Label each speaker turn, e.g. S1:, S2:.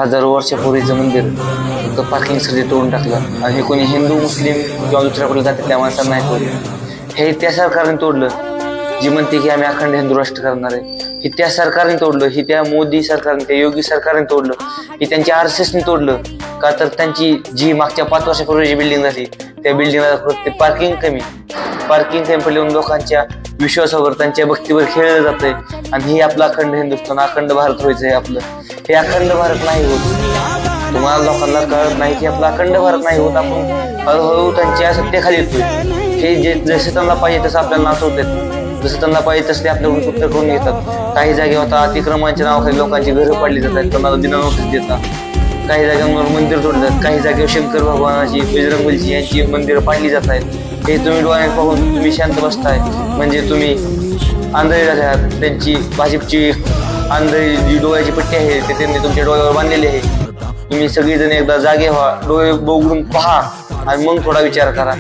S1: हजारो वर्षापूर्वीचं मंदिर फक्त पार्किंगसाठी तोडून टाकलं आणि हे कोणी हिंदू मुस्लिम किंवा दुसऱ्या कुठल्या जातीतल्या माणसांना नाही तोडलं, हे त्या सरकारने तोडलं. जी म्हणते की आम्ही अखंड हिंदू राष्ट्र करणार आहे, हे त्या सरकारने तोडलं. ही त्या मोदी सरकारने, त्या योगी सरकारने तोडलं. ही त्यांच्या RSSने तोडलं. का तर त्यांची जी मागच्या 5 वर्षापूर्वी जी बिल्डिंग झाली त्या बिल्डिंगला ते पार्किंग कमी पडल्यावर लोकांच्या विश्वासावर, त्यांच्या भक्तीवर खेळलं जातंय. आणि हे आपलं अखंड हिंदुस्थान, अखंड भारत व्हायचंय आपलं. हे अखंड भारत नाही होत. तुम्हाला लोकांना कळत नाही की आपलं अखंड भारत नाही होत. आपण हळूहळू त्यांच्या सत्तेखाली येतोय. हे जे जसे त्यांना पाहिजे तसं आपल्याला नाचवतात, जसं त्यांना पाहिजे तसं ते आपल्याकडून सुट्ट करून घेतात. काही जागेवर आता अतिक्रमणाच्या नावाखाली लोकांची घरं पाडली जातात, कोणाला बिना नोटीस देतात. काही जागांवर मंदिर तोडतात, काही जागेवर शंकर भगवानाची, बजरंगबलीची यांची मंदिरं पाडली जात आहेत. हे तुम्ही डोळ्यात पाहून तुम्ही शांत बसताय म्हणजे तुम्ही आंधळे झाले आहात. त्यांची भाजपची आंधळी जी डोळ्याची पट्टी आहे ते त्यांनी तुमच्या डोळ्यावर बांधलेली आहे. तुम्ही सगळेजण एकदा जागे व्हा, डोळे उघडून पहा आणि मग थोडा विचार करा.